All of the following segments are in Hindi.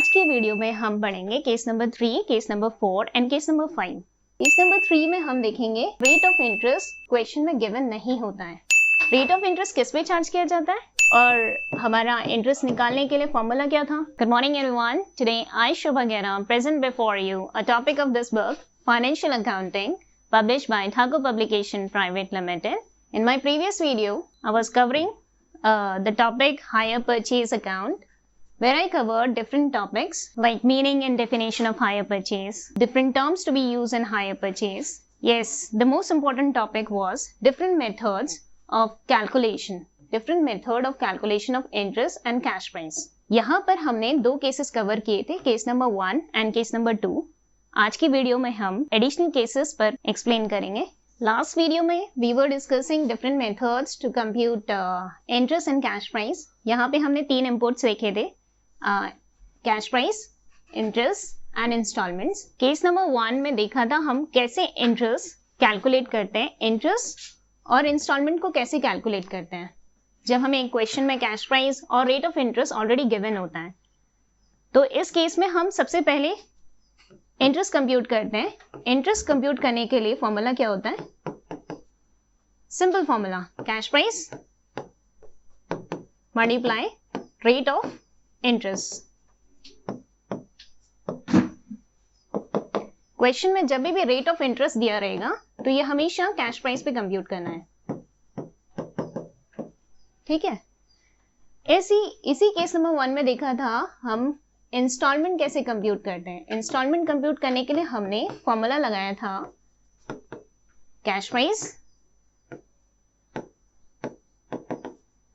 आज के वीडियो में हम पढ़ेंगे case number 3, case number 4 and case number 5। Case number 3 में हम देखेंगे रेट ऑफ इंटरेस्ट क्वेश्चन में गिवन नहीं होता है। रेट ऑफ इंटरेस्ट किस पे चार्ज किया जाता है और हमारा इंटरेस्ट निकालने के लिए फॉर्मूला क्या था। Good morning everyone, today I Shubha Gera present before you a topic of this book financial accounting published by Thakur Publication Private Limited. In my previous video, I was covering the topic hire purchase account, where I covered different topics like meaning and definition of hire purchase, different terms to be used in hire purchase. Yes, the most important topic was different methods of calculation, different method of calculation of interest and cash price. यहाँ पर हमने दो केसेस कवर किए थे, case number 1 and case number 2. आज की वीडियो में हम एडिशनल केसेस पर एक्सप्लेन करेंगे. लास्ट वीडियो में we were discussing different methods to compute interest and cash price. यहाँ पे हमने 3 इनपुट्स देखे थे, cash price, interest and instalments. Case number 1 में देखा था हम कैसे इंटरेस्ट कैलकुलेट करते हैं, इंटरेस्ट और इंस्टॉलमेंट को कैसे कैलकुलेट करते हैं जब हमें एक क्वेश्चन में कैश प्राइस और rate of interest already given होता है. तो इस केस में हम सबसे पहले इंटरेस्ट कंप्यूट करते हैं. इंटरेस्ट कंप्यूट करने के लिए फॉर्मूला क्या होता है? Simple formula, cash price multiply rate of interest. Question में जब भी रेट ऑफ इंटरेस्ट दिया रहेगा तो ये हमेशा कैश प्राइस पे कंप्यूट करना है. ठीक है. इसी केस नंबर 1 में देखा था हम इंस्टॉलमेंट कैसे कंप्यूट करते हैं. इंस्टॉलमेंट कंप्यूट करने के लिए हमने फॉर्मूला लगाया था कैश प्राइस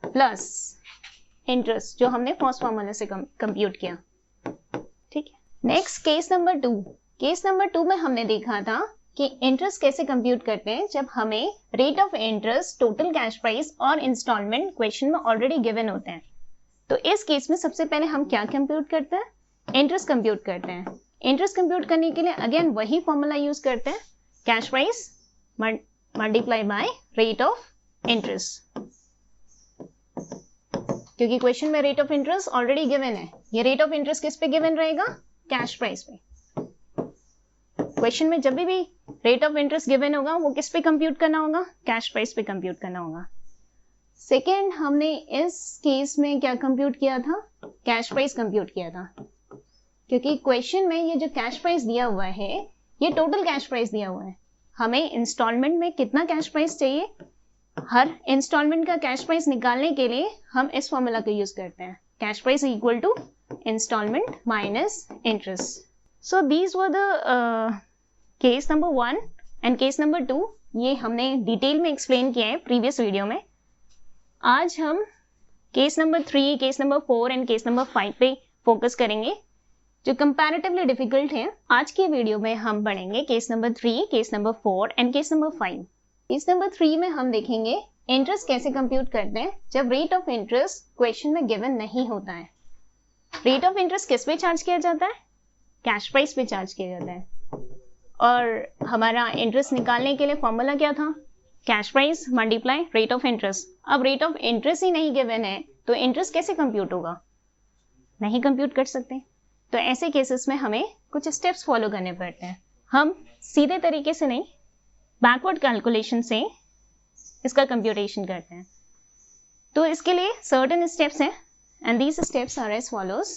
प्लस इंटरेस्ट, जो हमने फर्स्ट फॉर्मूला से कंप्यूट किया. ठीक है. Next case number 2. Case number 2 में हमने देखा था कि इंटरेस्ट कैसे कंप्यूट करते हैं जब हमें rate of interest, total cash price और इंस्टॉलमेंट क्वेश्चन में ऑलरेडी गिवन होते हैं. तो इस केस में सबसे पहले हम क्या कंप्यूट करते हैं? इंटरेस्ट कंप्यूट करते हैं. इंटरेस्ट कंप्यूट करने के लिए अगेन वही फॉर्मूला यूज करते हैं, cash price multiply by rate of interest. क्योंकि क्वेश्चन में rate of interest already given है. ये रेट ऑफ इंटरेस्ट किस पे गिवन रहेगा? कैश प्राइस पे. क्वेश्चन में जब भी रेट ऑफ इंटरेस्ट गिवन होगा वो किस पे कंप्यूट करना होगा? कैश प्राइस पे कंप्यूट करना होगा. सेकेंड, हमने इस केस में क्या कंप्यूट किया था? कैश प्राइस कंप्यूट किया था. क्योंकि क्वेश्चन में ये जो कैश प्राइस दिया हुआ है ये टोटल कैश प्राइस दिया हुआ है. हमें इंस्टॉलमेंट में कितना कैश प्राइस चाहिए? हर इंस्टॉलमेंट का कैश प्राइस निकालने के लिए हम इस फॉर्मूला का यूज करते हैं, cash price equal to installment minus interest. So these were the case number 1 and case number 2. ये हमने डिटेल में एक्सप्लेन किया है प्रीवियस वीडियो में. आज हम case number 3, case number 4 and case number 5 पे फोकस करेंगे जो कंपैरेटिवली डिफिकल्ट है. आज के वीडियो में हम पढ़ेंगे case number 3, case number 4 and case number 5. Case number 3 में हम देखेंगे इंटरेस्ट कैसे कंप्यूट करते हैं जब रेट ऑफ इंटरेस्ट क्वेश्चन में गिवन नहीं होता है. रेट ऑफ इंटरेस्ट किस पे चार्ज किया जाता है? कैश प्राइस पे चार्ज किया जाता है. और हमारा इंटरेस्ट निकालने के लिए फॉर्मूला क्या था? Cash price multiply rate of interest. अब रेट ऑफ इंटरेस्ट ही नहीं गिवन है तो इंटरेस्ट कैसे कंप्यूट होगा? नहीं कंप्यूट कर सकते. तो ऐसे केसेस में हमें कुछ स्टेप्स फॉलो करने पड़ते हैं. हम सीधे तरीके से नहीं, बैकवर्ड कैलकुलेशन से इसका कंप्यूटेशन करते हैं. तो इसके लिए सर्टेन स्टेप्स हैं and these steps are as follows.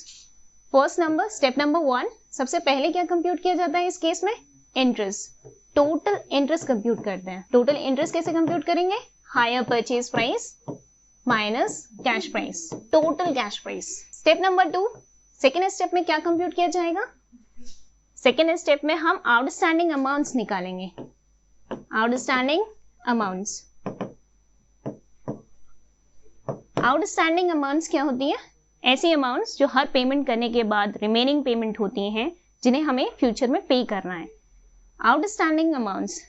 First number, step number 1, सबसे पहले क्या कंप्यूट किया जाता है इस केस में? इंटरेस्ट, टोटल इंटरेस्ट कंप्यूट करते हैं. टोटल इंटरेस्ट कैसे कंप्यूट करेंगे? Hire purchase price minus cash price, total cash price. Step number 2, second step में क्या कंप्यूट किया जाएगा? सेकेंड स्टेप में हम आउटस्टैंडिंग अमाउंट्स निकालेंगे. Outstanding amounts. आउटस्टैंडिंग अमाउंट्स क्या होती है? ऐसी अमाउंट्स जो हर पेमेंट करने के बाद रिमेनिंग पेमेंट होती हैं जिन्हें हमें फ्यूचर में पे करना है. Outstanding amounts.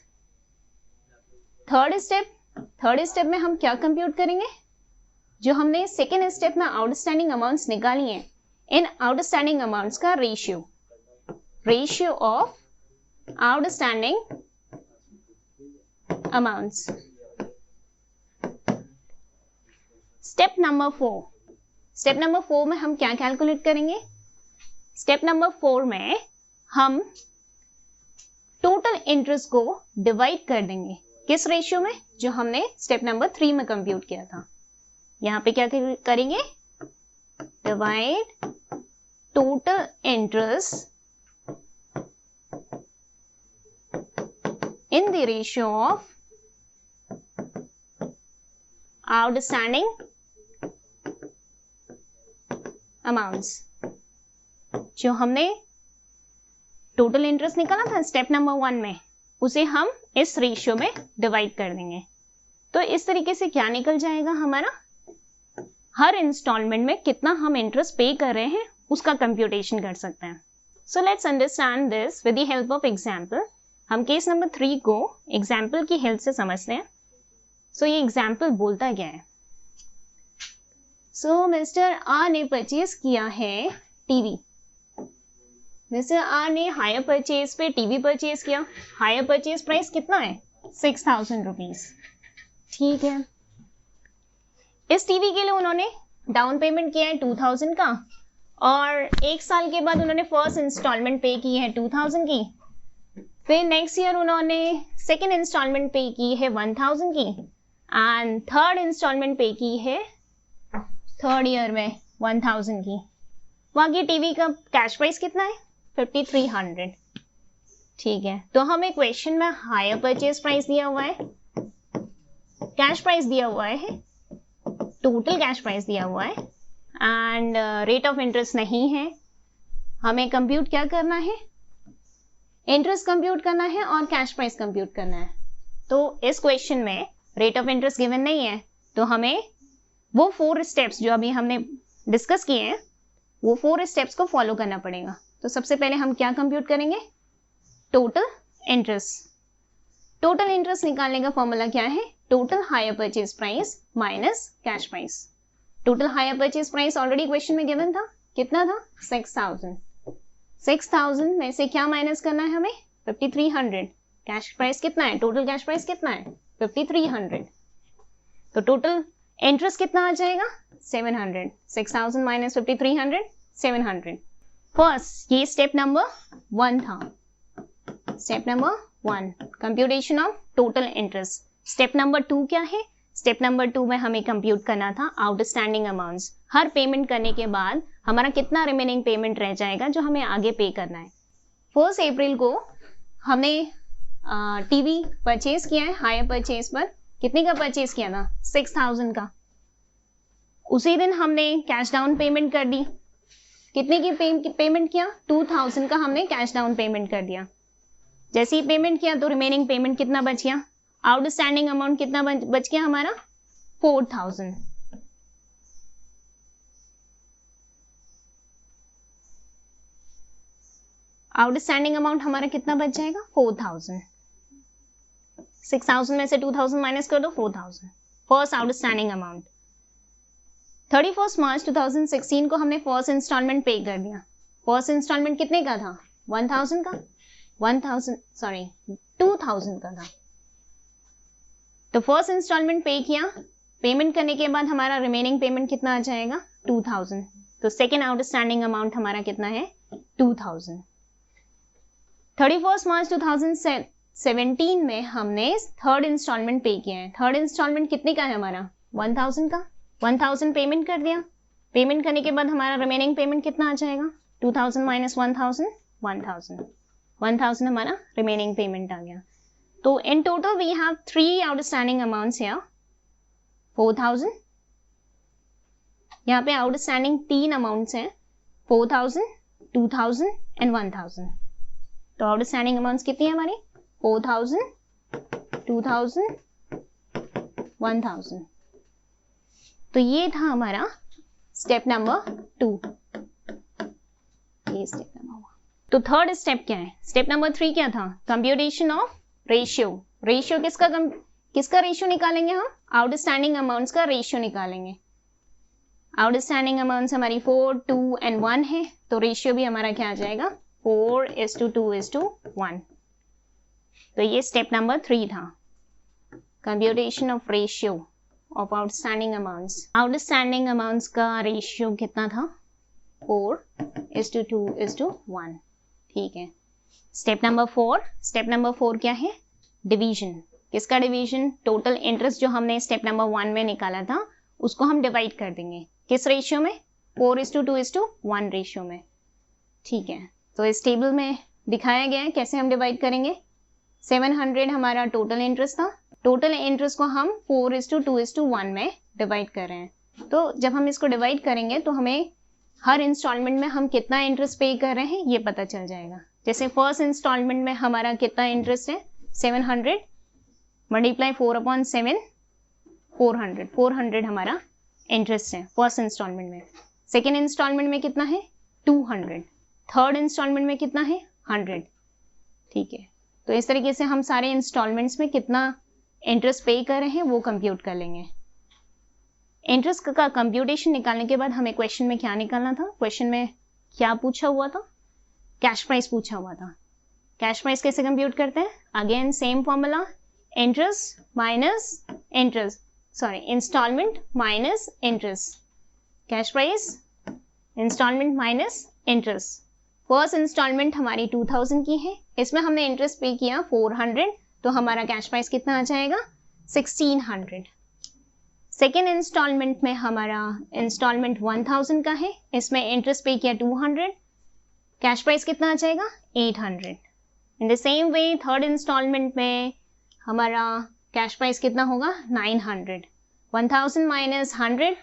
थर्ड स्टेप में हम क्या कंप्यूट करेंगे? जो हमने सेकेंड स्टेप में आउटस्टैंडिंग अमाउंट्स निकाली हैं, इन आउटस्टैंडिंग अमाउंट्स का ratio of outstanding amounts. Step number 4 में हम क्या कैलकुलेट करेंगे? स्टेप नंबर 4 में हम टोटल इंटरेस्ट को डिवाइड कर देंगे किस रेशियो में, जो हमने स्टेप नंबर 3 में कंप्यूट किया था। यहां पे क्या करेंगे, divide total interest in the ratio of outstanding amounts. जो हमने टोटल इंटरेस्ट निकाला था स्टेप नंबर 1 में, उसे हम इस रेशियो में डिवाइड कर देंगे। तो इस तरीके से क्या निकल जाएगा हमारा, हर इंस्टॉलमेंट में कितना हम इंटरेस्ट पे कर रहे हैं उसका कंप्यूटेशन कर सकते हैं। So let's understand this with the help of example. हम केस नंबर 3 को एग्जांपल की हेल्प से समझते हैं। सो ये एग्जांपल बोलता क्या है, सो मिस्टर आर ने परचेज किया है टीवी। मिस्टर आर ने हायर परचेज पे टीवी परचेज किया। हायर परचेज प्राइस कितना है, 6000 रुपीज। ठीक है, इस टीवी के लिए उन्होंने डाउन पेमेंट किया है 2000 का, और 1 साल के बाद उन्होंने फर्स्ट इंस्टॉलमेंट पे की है 2000 की। फिर नेक्स्ट ईयर उन्होंने सेकेंड इंस्टॉलमेंट पे की है 1000 की, एंड थर्ड इंस्टॉलमेंट पे की है थर्ड ईयर में 1000 की। वहां की टीवी का कैश प्राइस कितना है, 5300। ठीक है, तो हमें क्वेश्चन में हायर परचेज प्राइस दिया हुआ है, कैश प्राइस दिया हुआ है, टोटल कैश प्राइस दिया हुआ है, एंड रेट ऑफ इंटरेस्ट नहीं है। हमें कंप्यूट क्या करना है, इंटरेस्ट कंप्यूट करना है और कैश प्राइस कंप्यूट करना है। तो इस क्वेश्चन में रेट ऑफ इंटरेस्ट गिवन नहीं है, तो हमें वो 4 स्टेप्स जो अभी हमने डिस्कस किए हैं, वो 4 स्टेप्स को फॉलो करना पड़ेगा। तो सबसे पहले हम क्या कंप्यूट करेंगे, टोटल इंटरेस्ट। टोटल इंटरेस्ट निकालने का फॉर्मूला क्या है, total hire purchase price minus cash price. Total hire purchase price already question में गिवन था, कितना था, 6000। 6000 में से क्या माइनस करना है हमें, 5300। कैश प्राइस कितना है, टोटल कैश प्राइस कितना है, 5300। तो टोटल इंटरेस्ट कितना आ जाएगा, 700। 6000 माइनस 5300, 700। फर्स्ट ये स्टेप नंबर 1 था, step number 1 computation of total interest. Step number 2 क्या है, स्टेप नंबर 2 में हमें कंप्यूट करना था आउटस्टैंडिंग अमाउंट्स। हर पेमेंट करने के बाद हमारा कितना रिमेनिंग पेमेंट रह जाएगा जो हमें आगे पे करना है। 1 अप्रैल को हमने टीवी परचेज किया है हायर परचेज पर। कितने का परचेज किया था, 6000 का। उसी दिन हमने कैश डाउन पेमेंट कर दी। कितने की पेमेंट किया, 2000 का हमने कैश डाउन पेमेंट कर दिया। जैसे ही पेमेंट किया तो रिमेनिंग पेमेंट कितना बच गया, आउटस्टैंडिंग अमाउंट कितना बच गया हमारा, 4000। आउटस्टैंडिंग अमाउंट हमारा कितना बच जाएगा, 4000। 6000 में से 2000 माइनस कर दो, 4000 फर्स्ट आउटस्टैंडिंग अमाउंट। 31 मार्च 2016 को हमने फर्स्ट इंस्टॉलमेंट पे कर दिया। फर्स्ट इंस्टॉलमेंट कितने का था, 2000 का, 2000 का था। तो फर्स्ट इंस्टॉलमेंट पे किया, पेमेंट करने के बाद हमारा रिमेनिंग पेमेंट कितना आ जाएगा, 2000। तो सेकेंड आउटस्टैंडिंग अमाउंट हमारा कितना है, 2000। 31 मार्च 2017 में हमने थर्ड इंस्टॉलमेंट पे किया है। थर्ड इंस्टॉलमेंट कितने का है हमारा, 1000 का। 1000 पेमेंट कर दिया। पेमेंट करने के बाद हमारा रिमेनिंग पेमेंट कितना आ जाएगा, 2000 माइनस 1000, 1000 हमारा रिमेनिंग पेमेंट आ गया। तो in total we have 3 outstanding amounts here, 4000। यहाँ पे आउटस्टैंडिंग 3 अमाउंट्स हैं, 4000, 2000 एंड 1000। तो आउटस्टैंडिंग अमाउंट्स कितनी है हमारी, 4000, 2000, 1000। तो ये था हमारा स्टेप नंबर 2। ये स्टेप नंबर 1। तो थर्ड स्टेप क्या है, स्टेप नंबर 3 क्या था, कंप्यूटेशन ऑफ रेशियो। रेशियो किसका रेशियो निकालेंगे हम, आउटस्टैंडिंग अमाउंट्स का रेशियो निकालेंगे। आउटस्टैंडिंग अमाउंट्स हमारी 4, 2 एंड 1 है, तो रेशियो भी हमारा क्या आ जाएगा, 4:2:1। तो ये स्टेप नंबर 3 था, computation of ratio of outstanding amounts. Outstanding amounts का रेशियो कितना था, 4:2:1। ठीक है। स्टेप नंबर 4 क्या है? डिवीजन। किसका डिवीजन? टोटल इंटरेस्ट जो हमने स्टेप नंबर 1 में निकाला था उसको हम डिवाइड कर देंगे। किस रेशियो में? 4:2:1 रेशियो में। ठीक है, तो इस टेबल में दिखाया गया है कैसे हम डिवाइड करेंगे। 700 हमारा टोटल इंटरेस्ट था, टोटल इंटरेस्ट को हम 4:2:1 में डिवाइड कर रहे हैं। तो जब हम इसको डिवाइड करेंगे तो हमें हर इंस्टॉलमेंट में हम कितना इंटरेस्ट पे कर रहे हैं ये पता चल जाएगा। जैसे फर्स्ट इंस्टॉलमेंट में हमारा कितना इंटरेस्ट है? 700 मल्टीप्लाई 4/7, 400 हमारा इंटरेस्ट है फर्स्ट इंस्टॉलमेंट में। सेकेंड इंस्टॉलमेंट में कितना है? 200। थर्ड इंस्टॉलमेंट में कितना है? 100। ठीक है, तो इस तरीके से हम सारे इंस्टॉलमेंट्स में कितना इंटरेस्ट पे कर रहे हैं वो कंप्यूट कर लेंगे। इंटरेस्ट का कंप्यूटेशन निकालने के बाद हमें क्वेश्चन में क्या निकालना था? क्वेश्चन में क्या पूछा हुआ था? कैश प्राइस पूछा हुआ था। कैश प्राइस कैसे कंप्यूट करते हैं? Again same formula, interest minus interest, sorry installment minus interest. Cash price installment minus interest. First installment हमारी 2000 की है, इसमें हमने इंटरेस्ट पे किया 400, तो हमारा कैश प्राइस कितना आ जाएगा? 1600। सेकेंड इंस्टॉलमेंट में हमारा इंस्टॉलमेंट 1000 का है, इसमें इंटरेस्ट पे किया 200, कैश प्राइस कितना आ जाएगा? 800। In the same way third installment में हमारा कैश प्राइस कितना होगा? 900। 1000 माइनस 100,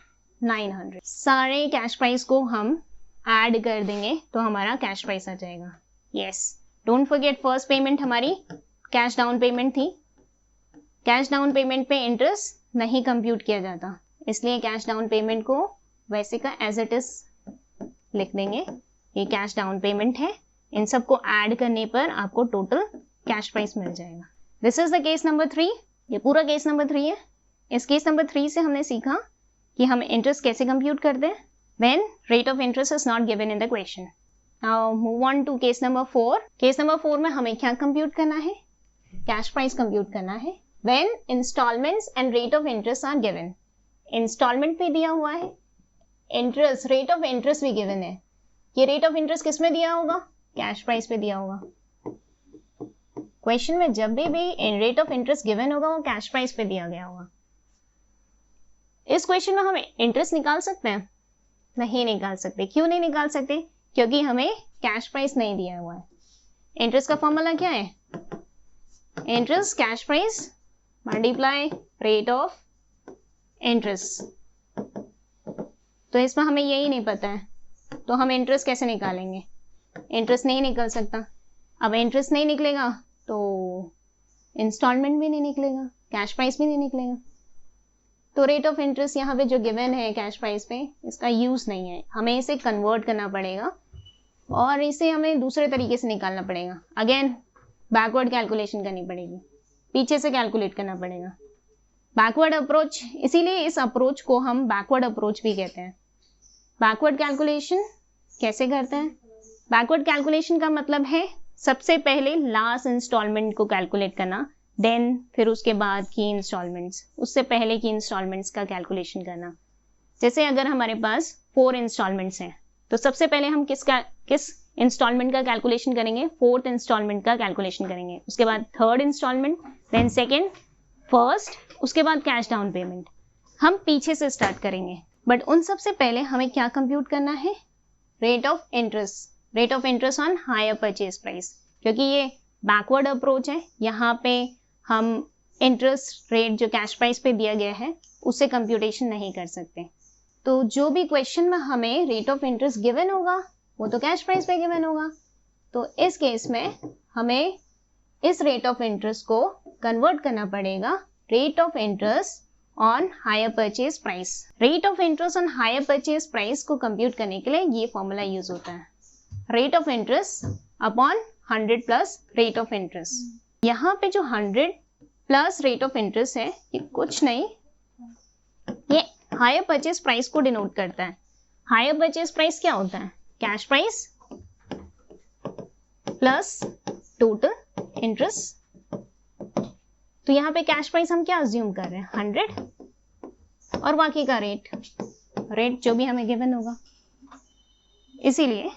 900। सारे कैश प्राइस को हम ऐड कर देंगे तो हमारा कैश प्राइस आ जाएगा। Yes, don't forget first payment हमारी कैश डाउन पेमेंट थी। कैश डाउन पेमेंट पे इंटरेस्ट नहीं कंप्यूट किया जाता, इसलिए कैश डाउन पेमेंट को वैसे का एज इट इज लिख देंगे। ये कैश डाउन पेमेंट है, इन सबको ऐड करने पर आपको टोटल कैश प्राइस मिल जाएगा। This is the case number 3। ये पूरा केस नंबर 3 है। इस केस नंबर 3 से हमने सीखा कि हम इंटरेस्ट कैसे कंप्यूट करते हैं when rate of interest is not given in the question. Now move on to case number 4. Case number 4 में हमें क्या कंप्यूट करना है? कैश प्राइस कंप्यूट करना है when installments and rate of interest are given. Installment पे दिया हुआ है, इंटरेस्ट रेट ऑफ इंटरेस्ट भी गिवन है। ये रेट ऑफ इंटरेस्ट किस में दिया होगा? कैश प्राइस पे दिया होगा। क्वेश्चन में जब भी रेट ऑफ इंटरेस्ट गिवन होगा वो कैश प्राइस पे दिया गया होगा। इस क्वेश्चन में हम इंटरेस्ट निकाल सकते हैं? नहीं निकाल सकते। क्यों नहीं निकाल सकते? क्योंकि हमें कैश प्राइस नहीं दिया हुआ है। इंटरेस्ट का फॉर्मूला क्या है? Interest cash price multiply rate of interest. तो इसमें हमें यही नहीं पता है, तो हम इंटरेस्ट कैसे निकालेंगे? इंटरेस्ट नहीं निकल सकता। अब इंटरेस्ट नहीं निकलेगा तो इंस्टॉलमेंट भी नहीं निकलेगा, कैश प्राइस भी नहीं निकलेगा। तो रेट ऑफ इंटरेस्ट यहाँ पे जो गिवन है कैश प्राइस पे, इसका यूज नहीं है, हमें इसे कन्वर्ट करना पड़ेगा और इसे हमें दूसरे तरीके से निकालना पड़ेगा। अगेन बैकवर्ड कैलकुलेशन करनी पड़ेगी, पीछे से कैलकुलेट करना पड़ेगा। बैकवर्ड अप्रोच, इसीलिए इस अप्रोच को हम बैकवर्ड अप्रोच भी कहते हैं। बैकवर्ड कैलकुलेशन कैसे करते हैं? बैकवर्ड कैलकुलेशन का मतलब है सबसे पहले लास्ट इंस्टॉलमेंट को कैलकुलेट करना, देन फिर उसके बाद की इंस्टॉलमेंट्स, उससे पहले की इंस्टॉलमेंट्स का कैलकुलेशन करना। जैसे अगर हमारे पास 4 इंस्टॉलमेंट्स हैं तो सबसे पहले हम किस इंस्टॉलमेंट का कैलकुलेशन करेंगे? 4th इंस्टॉलमेंट का कैलकुलेशन करेंगे। उसके बाद 3rd instalment, then 2nd, 1st, उसके बाद कैश डाउन पेमेंट। हम पीछे से स्टार्ट करेंगे, बट उन सबसे पहले हमें क्या कंप्यूट करना है? Rate of interest, rate of interest on hire purchase price. क्योंकि ये बैकवर्ड अप्रोच है, यहाँ पे हम इंटरेस्ट रेट जो कैश प्राइस पे दिया गया है उससे कंप्यूटेशन नहीं कर सकते। तो जो भी क्वेश्चन में हमें रेट ऑफ इंटरेस्ट गिवन होगा वो तो कैश प्राइस पे गिवन होगा। तो इस केस में हमें इस रेट ऑफ इंटरेस्ट को कन्वर्ट करना पड़ेगा rate of interest on hire purchase price. Rate of interest on hire purchase price को कंप्यूट करने के लिए ये फॉर्मूला यूज होता है, rate of interest upon 100 plus rate of interest. यहाँ पे जो 100 प्लस रेट ऑफ इंटरेस्ट है ये कुछ नहीं, ये हायर परचेज प्राइस को डिनोट करता है। हायर परचेज प्राइस क्या होता है? Cash price plus total interest. तो यहाँ पे कैश प्राइस हम क्या अज्यूम कर रहे हैं? 100 और बाकी का रेट जो भी हमें गिवन होगा। इसीलिए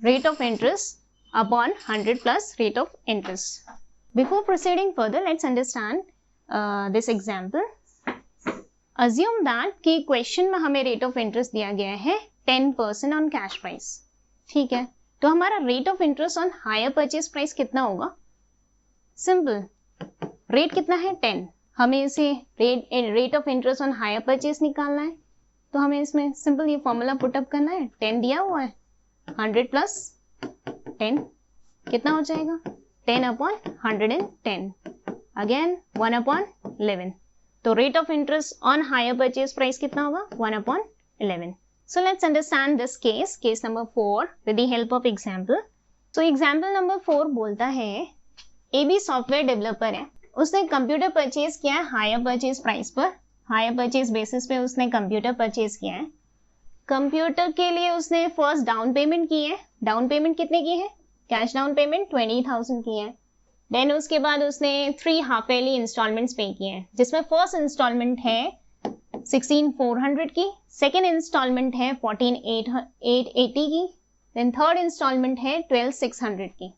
rate of interest upon 100 plus rate of interest. Before proceeding further, let's understand this example. Assume that कि क्वेश्चन में हमें रेट ऑफ इंटरेस्ट दिया गया है 10% ऑन कैश प्राइस. ठीक है, तो हमारा rate of interest on hire purchase price कितना होगा? सिंपल, रेट कितना है 10, हमें इसे rate of interest on hire purchase निकालना है. तो हमें इसमें सिंपल ये फॉर्मूला पुटअप करना है. 10 दिया हुआ है, 100 प्लस 10 कितना हो जाएगा? 10 अपॉन 110, अगेन 1 अपॉन 11. तो rate of interest on hire purchase price कितना होगा? 1 upon 11. So let's understand this case number 4 with the help of example. So example number 4 बोलता है AB सॉफ्टवेयर डेवलपर है, उसने कंप्यूटर परचेज किया है हायर परचेज प्राइस पर, हायर परचेज बेसिस पे उसने कंप्यूटर परचेज किया है. कंप्यूटर के लिए उसने फर्स्ट डाउन पेमेंट की है. डाउन पेमेंट कितने की है? कैश डाउन पेमेंट 20,000 की है. देन उसके बाद उसने 3 हाफ ईयरली इंस्टॉलमेंट्स पे किए हैं, जिसमें फर्स्ट इंस्टॉलमेंट है 16,400 की, सेकेंड इंस्टॉलमेंट है 14,880 की, देन थर्ड इंस्टॉलमेंट है 12,600 की.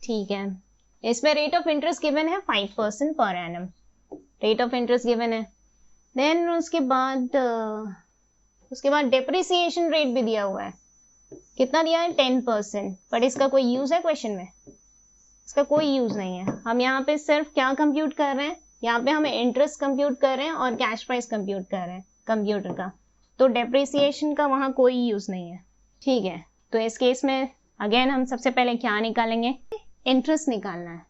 ठीक है, इसमें रेट ऑफ इंटरेस्ट गिवन है 5% per annum. Rate of interest given है. देन उसके बाद डेप्रिसिएशन रेट भी दिया हुआ है. कितना दिया है? 10%. बट इसका कोई यूज है क्वेश्चन में? इसका कोई यूज नहीं है. हम यहाँ पे सिर्फ क्या कंप्यूट कर रहे हैं? यहाँ पे हमें इंटरेस्ट कंप्यूट कर रहे हैं और कैश प्राइस कंप्यूट कर रहे हैं कंप्यूटर का. तो डेप्रिसिएशन का वहाँ कोई यूज नहीं है. ठीक है, तो इस केस में अगेन हम सबसे पहले क्या निकालेंगे? इंटरेस्ट निकालना है.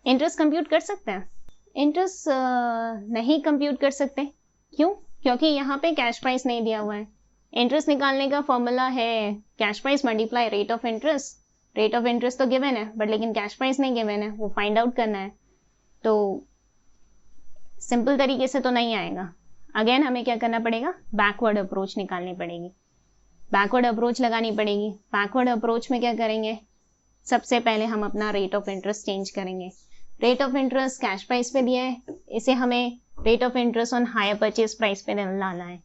इंटरेस्ट कंप्यूट कर सकते हैं? इंटरेस्ट नहीं कंप्यूट कर सकते. क्यों? क्योंकि यहाँ पे कैश प्राइस नहीं दिया हुआ है. इंटरेस्ट निकालने का फॉर्मूला है cash price multiply rate of interest. Rate of interest तो गिवन है, बट लेकिन कैश प्राइस नहीं गिवन है, वो फाइंड आउट करना है. तो सिंपल तरीके से तो नहीं आएगा. अगेन हमें क्या करना पड़ेगा? बैकवर्ड अप्रोच निकालनी पड़ेगी, बैकवर्ड अप्रोच लगानी पड़ेगी. बैकवर्ड अप्रोच में क्या करेंगे? सबसे पहले हम अपना रेट ऑफ इंटरेस्ट चेंज करेंगे. Rate of interest cash price पे दिया है, इसे हमें rate of interest on hire purchase price पे लाना है.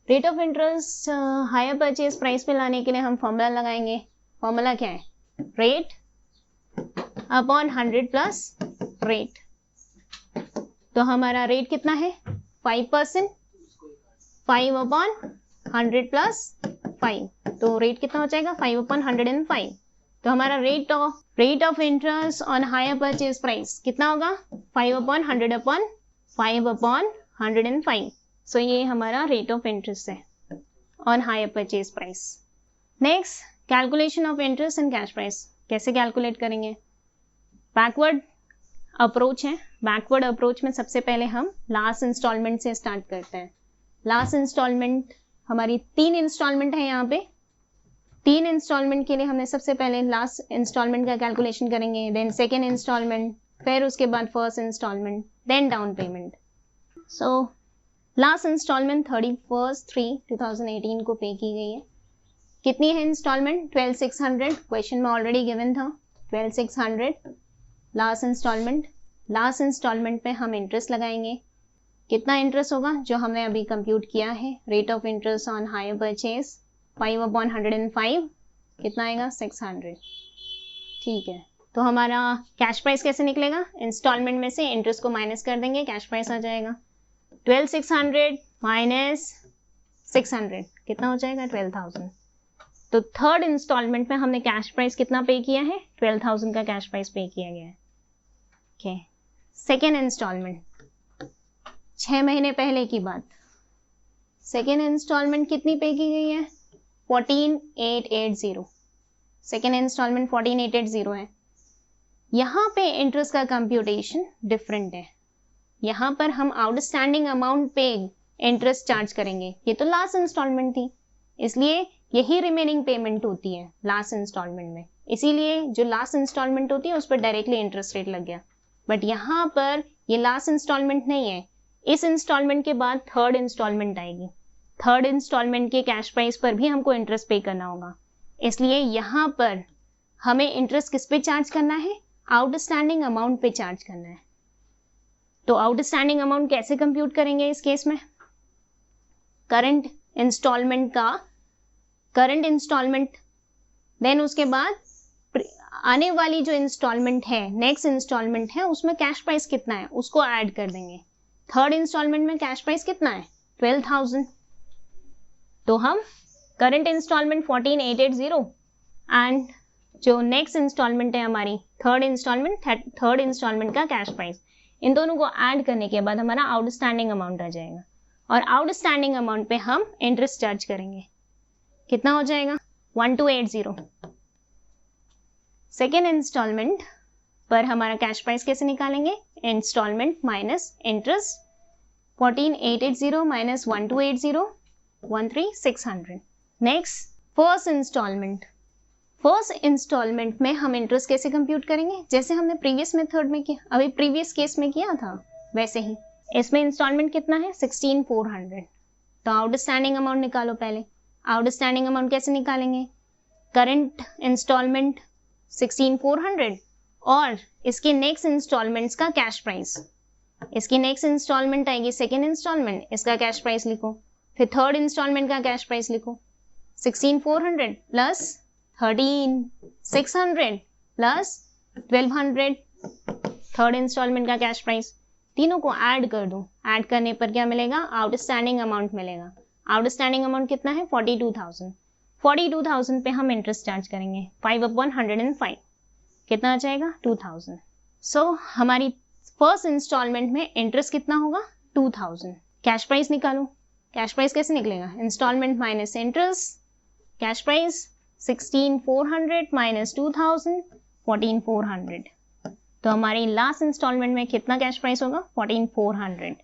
Rate of interest hire purchase price पे लाने के लिए हम फॉर्मूला लगाएंगे. फॉर्मूला क्या है? Rate upon 100 plus rate. तो हमारा रेट कितना है? 5%. 5 अपॉन 100 प्लस 5, तो रेट कितना हो जाएगा? 5 अपॉन 105. तो हमारा rate of interest on hire purchase price कितना होगा? 5 अपॉन 100 अपॉन 5 अपॉन 105. सो ये हमारा रेट ऑफ इंटरेस्ट है on hire purchase price. Next, calculation of interest and cash price. कैसे कैलकुलेट करेंगे? बैकवर्ड अप्रोच है. बैकवर्ड अप्रोच में सबसे पहले हम लास्ट इंस्टॉलमेंट से स्टार्ट करते हैं. लास्ट इंस्टॉलमेंट हमारी 3 इंस्टॉलमेंट है. यहाँ पे 3 इंस्टॉलमेंट के लिए हमने सबसे पहले लास्ट इंस्टॉलमेंट का कैलकुलेशन करेंगे, देन सेकेंड इंस्टॉलमेंट, फिर उसके बाद first installment, then down payment. So last installment 31/3/2018 को पे की गई है. कितनी है इंस्टॉलमेंट? 12,600. क्वेश्चन में ऑलरेडी गिवन था 12,600 लास्ट इंस्टॉलमेंट. लास्ट इंस्टॉलमेंट पे हम इंटरेस्ट लगाएंगे. कितना इंटरेस्ट होगा? जो हमने अभी कंप्यूट किया है, rate of interest on hire purchase 5 upon 105. कितना आएगा? 600. ठीक है, तो हमारा कैश प्राइस कैसे निकलेगा? इंस्टॉलमेंट में से इंटरेस्ट को माइनस कर देंगे, कैश प्राइस आ जाएगा 12,600 माइनस 600 कितना हो जाएगा? 12,000. तो थर्ड इंस्टॉलमेंट में हमने कैश प्राइस कितना पे किया है? 12,000 का कैश प्राइस पे किया गया है. ओके, सेकेंड इंस्टॉलमेंट 6 महीने पहले की बात. सेकेंड इंस्टॉलमेंट कितनी पे की गई है? 14,880. सेकेंड इंस्टॉलमेंट 14,880 है. यहाँ पे इंटरेस्ट का कंप्यूटेशन डिफरेंट है. यहाँ पर हम आउटस्टैंडिंग अमाउंट पे इंटरेस्ट चार्ज करेंगे. ये तो लास्ट इंस्टॉलमेंट थी, इसलिए यही रिमेनिंग पेमेंट होती है लास्ट इंस्टॉलमेंट में. इसीलिए जो लास्ट इंस्टॉलमेंट होती है उस पर डायरेक्टली इंटरेस्ट रेट लग गया. बट यहाँ पर ये लास्ट इंस्टॉलमेंट नहीं है. इस इंस्टॉलमेंट के बाद थर्ड इंस्टॉलमेंट आएगी. थर्ड इंस्टॉलमेंट के कैश प्राइस पर भी हमको इंटरेस्ट पे करना होगा. इसलिए यहाँ पर हमें इंटरेस्ट किस पे चार्ज करना है? आउटस्टैंडिंग अमाउंट पे चार्ज करना है. तो आउटस्टैंडिंग अमाउंट कैसे कंप्यूट करेंगे इस केस में? करंट इंस्टॉलमेंट का करंट इंस्टॉलमेंट, देन उसके बाद आने वाली जो इंस्टॉलमेंट है, नेक्स्ट इंस्टॉलमेंट है, उसमें कैश प्राइस कितना है उसको ऐड कर देंगे। थर्ड इंस्टॉलमेंट में कैश प्राइस कितना है 12,000, तो हम करंट इंस्टॉलमेंट 14,880 एंड जो नेक्स्ट इंस्टॉलमेंट है हमारी थर्ड इंस्टॉलमेंट का कैश प्राइस, इन दोनों को ऐड करने के बाद हमारा आउटस्टैंडिंग अमाउंट आ जाएगा और आउटस्टैंडिंग अमाउंट पे हम इंटरेस्ट चार्ज करेंगे। कितना हो जाएगा 1280। सेकेंड इंस्टॉलमेंट पर हमारा कैश प्राइस कैसे निकालेंगे, installment minus interest, 14,880 minus 1280, 13,600। Next first installment में हम इंटरेस्ट कैसे कंप्यूट करेंगे, जैसे हमने प्रीवियस मेथड में किया, अभी प्रीवियस केस में किया था वैसे ही। इसमें इंस्टॉलमेंट कितना है 16,400, तो आउटस्टैंडिंग अमाउंट निकालो पहले। आउटस्टैंडिंग अमाउंट कैसे निकालेंगे, करंट इंस्टॉलमेंट 16,400 और इसके नेक्स्ट इंस्टॉलमेंट्स का कैश प्राइस। इसकी नेक्स्ट इंस्टॉलमेंट आएगी सेकेंड इंस्टॉलमेंट, इसका कैश प्राइस लिखो, फिर थर्ड इंस्टॉलमेंट का कैश प्राइस लिखो, 16,400 प्लस 13,600 प्लस 1,200 थर्ड इंस्टॉलमेंट का कैश प्राइस, तीनों को ऐड कर दो। ऐड करने पर क्या मिलेगा, आउटस्टैंडिंग अमाउंट मिलेगा। आउटस्टैंडिंग अमाउंट कितना है 42,000। 42,000 पे हम इंटरेस्ट चार्ज करेंगे 5/105, कितना आ जाएगा 2,000। सो हमारी फर्स्ट इंस्टॉलमेंट में इंटरेस्ट कितना होगा 2,000। कैश प्राइस निकालो, कैश प्राइस कैसे निकलेगा, installment minus interest, cash price 16,400 minus 2,000, 14,400। तो हमारी लास्ट इंस्टॉलमेंट में कितना कैश प्राइस होगा 14,400।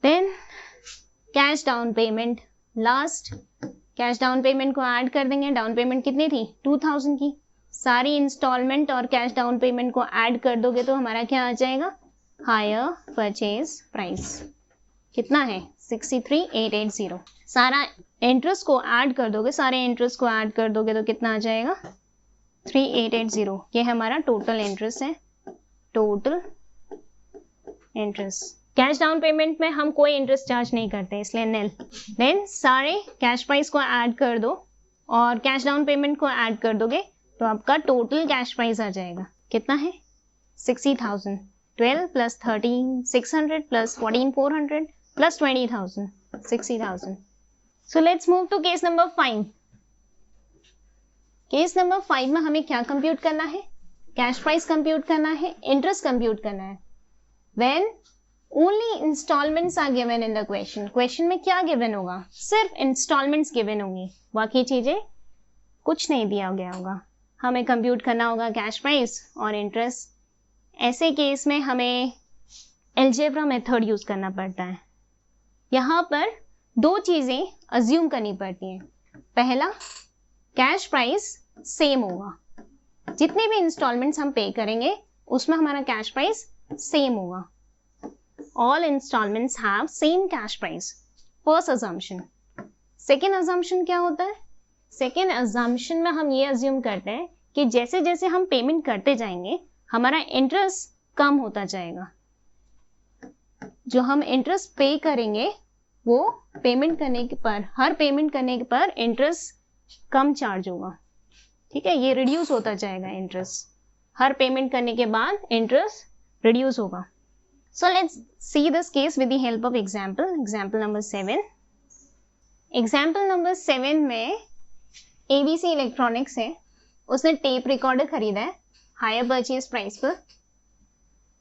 Then cash down payment, last cash down payment को ऐड कर देंगे। डाउन पेमेंट कितनी थी 2,000 की, सारी इंस्टॉलमेंट और कैश डाउन पेमेंट को ऐड कर दोगे तो हमारा क्या आ जाएगा, हायर परचेज प्राइस कितना है 63,880। सारा इंटरेस्ट को ऐड कर दोगे, सारे इंटरेस्ट को ऐड कर दोगे तो कितना आ जाएगा 3,880। ये हमारा टोटल इंटरेस्ट है, total interest. Cash down payment में हम कोई इंटरेस्ट चार्ज नहीं करते इसलिए निल। देन सारे कैश प्राइस को ऐड कर दो और कैश डाउन पेमेंट को ऐड कर दोगे तो आपका टोटल कैश प्राइस आ जाएगा, कितना है 60,000। 12 plus 13,600 plus 14,400 plus 20,000, 60,000। So let's move to case number 5। Case number 5 में हमें क्या कंप्यूट करना है, कैश प्राइस कंप्यूट करना है, इंटरेस्ट कंप्यूट करना है। When only installments are given in the question. Question में क्या गिवन होगा, सिर्फ इंस्टॉलमेंट्स गिवन होंगी, बाकी चीजें कुछ नहीं दिया गया होगा। हमें कंप्यूट करना होगा कैश प्राइस और इंटरेस्ट। ऐसे केस में हमें अलजेब्रा मेथड यूज करना पड़ता है। यहाँ पर दो चीजें अज्यूम करनी पड़ती हैं। पहला, कैश प्राइस सेम होगा, जितने भी इंस्टॉलमेंट्स हम पे करेंगे उसमें हमारा कैश प्राइस सेम होगा। All installments have same cash price. First assumption. Second assumption क्या होता है, सेकेंड assumption में हम ये assume करते हैं कि जैसे जैसे हम पेमेंट करते जाएंगे हमारा इंटरेस्ट कम होता जाएगा। जो हम इंटरेस्ट पे करेंगे वो पेमेंट करने के पर, हर पेमेंट करने के पर इंटरेस्ट कम चार्ज होगा, ठीक है, ये रिड्यूस होता जाएगा इंटरेस्ट। हर पेमेंट करने के बाद इंटरेस्ट रिड्यूस होगा। So let's see this case with the help of example. Example number 7. Example number 7 में ABC इलेक्ट्रॉनिक्स है, उसने टेप रिकॉर्डर खरीदा है हायर परचेज प्राइस पर,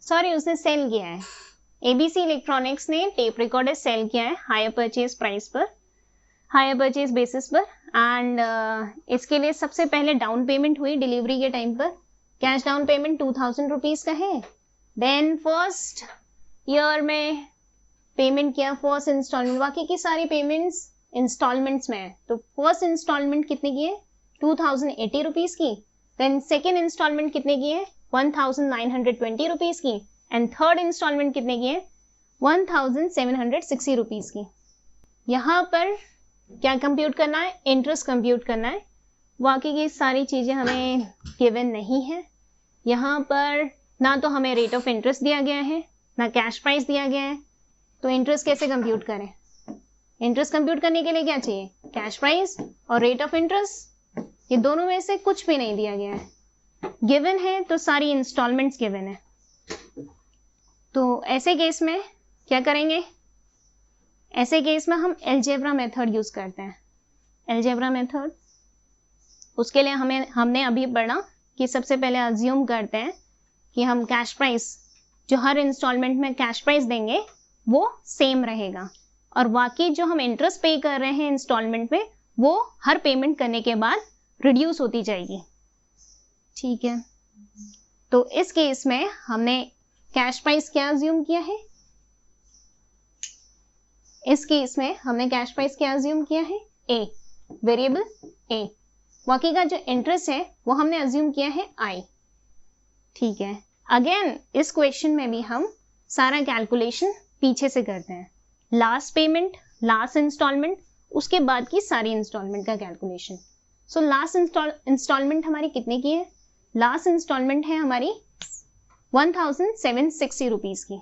सॉरी उसने सेल किया है। ABC इलेक्ट्रॉनिक्स ने टेप रिकॉर्डर सेल किया है हायर परचेज प्राइस पर, हायर परचेज बेसिस पर। एंड इसके लिए सबसे पहले डाउन पेमेंट हुई डिलीवरी के टाइम पर। कैश डाउन पेमेंट 2,000 रुपीज का है। देन फर्स्ट ईयर में पेमेंट किया फर्स्ट इंस्टॉलमेंट, बाकी की सारी पेमेंट्स इंस्टॉलमेंट्स में है। तो फर्स्ट इंस्टॉलमेंट कितने की है 2,080 रुपीज की। देन सेकेंड इंस्टॉलमेंट कितने की है 1,920 रुपीज की। एंड थर्ड इंस्टॉलमेंट कितने की है 1,760 रुपीज की। यहाँ पर क्या कंप्यूट करना है, इंटरेस्ट कंप्यूट करना है। बाकी की सारी चीजें हमें गिवन नहीं है। यहाँ पर ना तो हमें रेट ऑफ इंटरेस्ट दिया गया है, ना कैश प्राइस दिया गया है, तो इंटरेस्ट कैसे कंप्यूट करें। इंटरेस्ट कंप्यूट करने के लिए क्या चाहिए? कैश प्राइस और रेट ऑफ इंटरेस्ट। ये दोनों में से कुछ भी नहीं दिया गया है। गिवन है तो सारी इंस्टॉलमेंट्स गिवन है। तो ऐसे केस में क्या करेंगे? ऐसे केस में हम अलजेब्रा मेथड यूज करते हैं। अलजेब्रा मेथड, उसके लिए हमने अभी पढ़ा कि सबसे पहले अज्यूम करते हैं कि हम कैश प्राइस, जो हर इंस्टॉलमेंट में कैश प्राइस देंगे वो सेम रहेगा, और बाकी जो हम इंटरेस्ट पे कर रहे हैं इंस्टॉलमेंट में वो हर पेमेंट करने के बाद रिड्यूस होती जाएगी। ठीक है, तो इस केस में हमने कैश प्राइस क्या अज्यूम किया है? इस केस में हमने कैश प्राइस क्या अज्यूम किया है? ए, वेरिएबल ए। बाकी का जो इंटरेस्ट है वो हमने अज्यूम किया है आई। ठीक है, अगेन इस क्वेश्चन में भी हम सारा कैलकुलेशन पीछे से करते हैं। लास्ट पेमेंट, लास्ट इंस्टॉलमेंट, उसके बाद की सारी इंस्टॉलमेंट का कैलकुलेशन। सो लास्ट इंस्टॉलमेंट हमारी कितने की है? लास्ट इंस्टॉलमेंट है हमारी 1760 रुपीज की।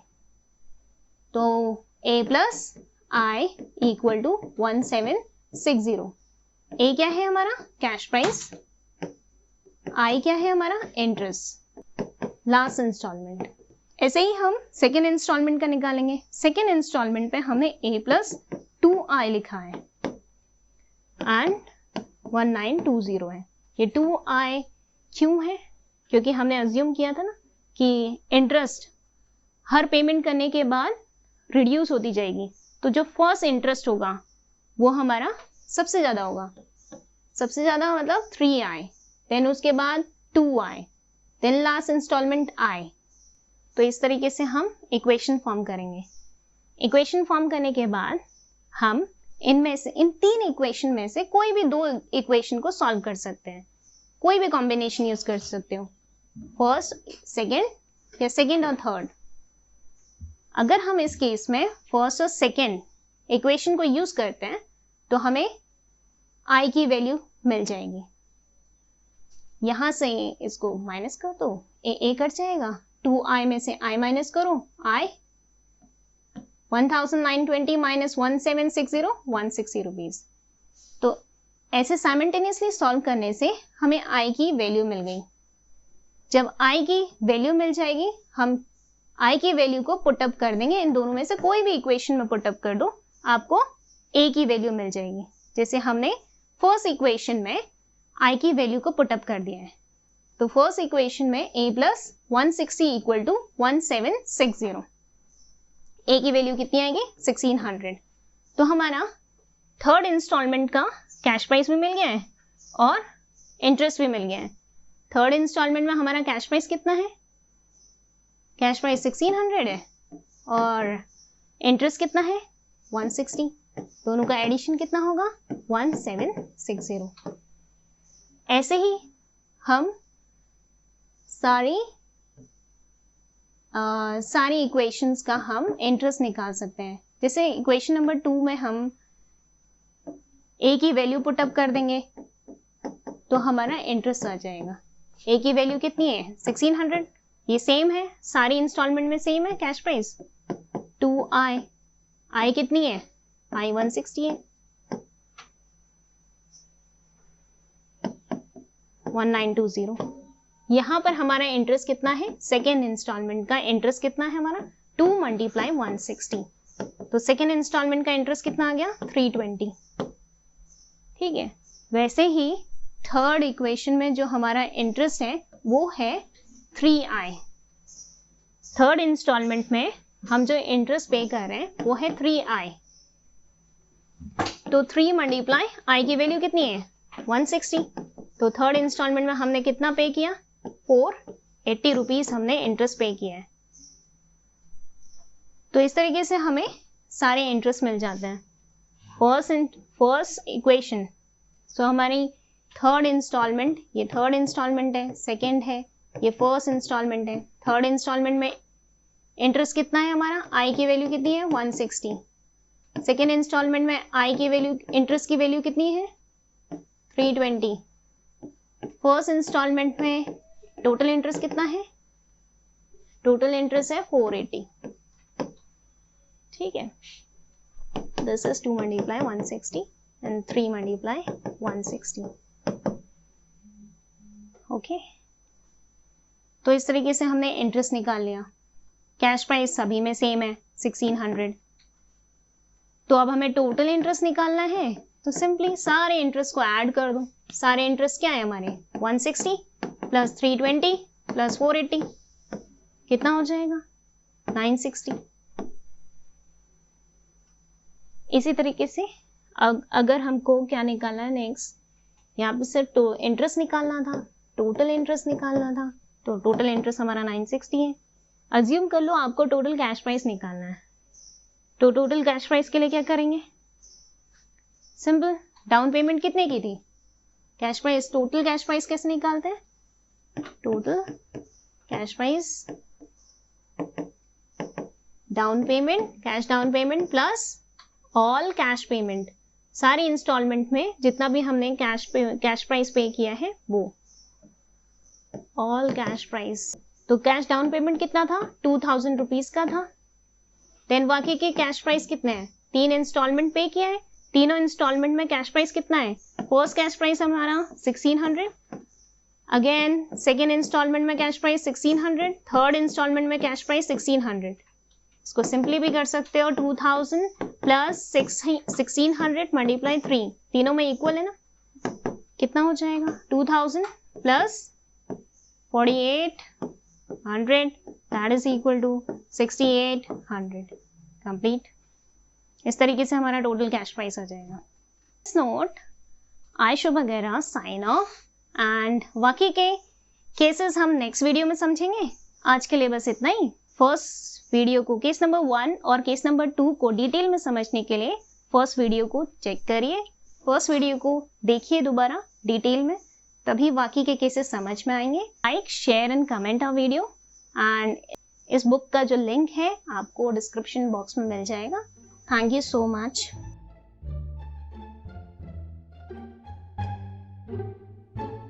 तो A plus I equal to 1760। A क्या है हमारा? Cash price. आई क्या है हमारा? इंटरेस्ट। Last instalment. ऐसे ही हम सेकेंड इंस्टॉलमेंट का निकालेंगे। सेकेंड इंस्टॉलमेंट पे हमने ए प्लस 2i लिखा है एंड 1920 है। ये 2i क्यों है? क्योंकि हमने अज्यूम किया था ना कि इंटरेस्ट हर पेमेंट करने के बाद रिड्यूस होती जाएगी, तो जो फर्स्ट इंटरेस्ट होगा वो हमारा सबसे ज्यादा होगा। सबसे ज्यादा मतलब 3i, देन उसके बाद 2i, then last instalment i। तो इस तरीके से हम इक्वेशन फॉर्म करेंगे। इक्वेशन फॉर्म करने के बाद हम इनमें से, इन तीन इक्वेशन में से कोई भी दो इक्वेशन को सॉल्व कर सकते हैं। कोई भी कॉम्बिनेशन यूज कर सकते हो, फर्स्ट, सेकेंड या सेकेंड और थर्ड। अगर हम इस केस में फर्स्ट और सेकेंड इक्वेशन को यूज करते हैं तो हमें i की वैल्यू मिल जाएगी। यहां से इसको माइनस कर दो, ए कट जाएगा। 2i में से i माइनस करो, i 1920 माइनस 1760, 160 रुपीज। तो ऐसे साइमल्टेनियसली सॉल्व करने से हमें i की वैल्यू मिल गई। जब i की वैल्यू मिल जाएगी, हम i की वैल्यू को पुटअप कर देंगे। इन दोनों में से कोई भी इक्वेशन में पुटअप कर दो, आपको a की वैल्यू मिल जाएगी। जैसे हमने फर्स्ट इक्वेशन में i की वैल्यू को पुटअप कर दिया है। तो फर्स्ट इक्वेशन में a plus 160 equal to 1760। a की वैल्यू कितनी आएगी? 1600। तो हमारा थर्ड इंस्टॉलमेंट का कैश प्राइस भी मिल गया है और इंटरेस्ट भी मिल गया है। थर्ड इंस्टॉलमेंट में हमारा कैश प्राइस कितना है? कैश प्राइस 1600 है और इंटरेस्ट कितना है? 160। दोनों का एडिशन कितना होगा? 1760। ऐसे ही हम सारी इक्वेशंस का हम इंटरेस्ट निकाल सकते हैं। जैसे इक्वेशन नंबर 2 में हम a की वैल्यू पुटअप कर देंगे तो हमारा इंटरेस्ट आ जाएगा। a की वैल्यू कितनी है? 1600। ये सेम है, सारी इंस्टॉलमेंट में सेम है कैश प्राइस। 2i, i कितनी है? i 160 है। 1920। यहां पर हमारा इंटरेस्ट कितना है? सेकेंड इंस्टॉलमेंट का इंटरेस्ट कितना है हमारा? 2 मल्टीप्लाई 160। तो सेकेंड इंस्टॉलमेंट का इंटरेस्ट कितना आ गया? 320। ठीक है, वैसे ही थर्ड इक्वेशन में जो हमारा इंटरेस्ट है वो है 3i। थर्ड इंस्टॉलमेंट में हम जो इंटरेस्ट पे कर रहे हैं वो है 3i। तो 3 मल्टीप्लाई i की वैल्यू कितनी है? 160। तो थर्ड इंस्टॉलमेंट में हमने कितना पे किया? 480 रुपीज हमने इंटरेस्ट पे किया है। तो इस तरीके से हमें सारे इंटरेस्ट मिल जाते हैं। फर्स्ट इक्वेशन, सो हमारी थर्ड इंस्टॉलमेंट, ये थर्ड इंस्टॉलमेंट है, सेकेंड है, ये फर्स्ट इंस्टॉलमेंट है। थर्ड इंस्टॉलमेंट में इंटरेस्ट कितना है हमारा? i की वैल्यू कितनी है? 160। सेकेंड इंस्टॉलमेंट में i की वैल्यू, इंटरेस्ट की वैल्यू कितनी है? 320। फर्स्ट इंस्टॉलमेंट में टोटल इंटरेस्ट कितना है? टोटल इंटरेस्ट है 480। ठीक है, this is 2 multiply 160 and 3 multiply 160. Okay, तो इस तरीके से हमने इंटरेस्ट निकाल लिया. कैश प्राइस सभी में सेम है 1600. तो अब हमें टोटल इंटरेस्ट निकालना है, तो सिंपली सारे इंटरेस्ट को ऐड कर दो. सारे इंटरेस्ट क्या है हमारे 160 प्लस 320 प्लस 480, कितना हो जाएगा 960. इसी तरीके से अगर हमको क्या निकालना है नेक्स्ट, यहाँ पे सिर्फ इंटरेस्ट निकालना था, टोटल इंटरेस्ट निकालना था, तो टोटल इंटरेस्ट हमारा 960 है. अज्यूम कर लो आपको टोटल कैश प्राइस निकालना है, तो टोटल कैश प्राइस के लिए क्या करेंगे, सिंपल, डाउन पेमेंट कितने की थी, cash price, total cash price कैसे निकालते हैं, total cash price down payment, cash down payment plus all cash payment, सारी इंस्टॉलमेंट में जितना भी हमने कैश प्राइस पे किया है वो ऑल कैश प्राइस. तो कैश डाउन पेमेंट कितना था 2000 रुपीज का था. देन बाकी के कैश प्राइस कितने हैं, 3 इंस्टॉलमेंट पे किया है, तीनों इंस्टॉलमेंट में कैश प्राइस कितना है, फर्स्ट कैश प्राइस हमारा 1600, अगेन सेकेंड इंस्टॉलमेंट में कैश प्राइस 1600, थर्ड इंस्टॉलमेंट में कैश प्राइस 1600. इसको सिंपली भी कर सकते हो 2000 प्लस 1600 मल्टीप्लाई 3, तीनों में इक्वल है ना, कितना हो जाएगा 2000 plus 4800 that is equal to 6800. Complete. इस तरीके से हमारा टोटल कैश प्राइस आ जाएगा. इस नोट आई शुभ वगैरह साइन ऑफ, एंड बाकी के केसेस हम नेक्स्ट वीडियो में समझेंगे. आज के लिए बस इतना ही. फर्स्ट वीडियो को, केस नंबर 1 और केस नंबर 2 को डिटेल में समझने के लिए फर्स्ट वीडियो को चेक करिए, फर्स्ट वीडियो को देखिए दोबारा डिटेल में, तभी बाकी के केसेस समझ में आएंगे. Like, share and comment our video, and इस बुक का जो लिंक है आपको डिस्क्रिप्शन बॉक्स में मिल जाएगा. Thank you so much.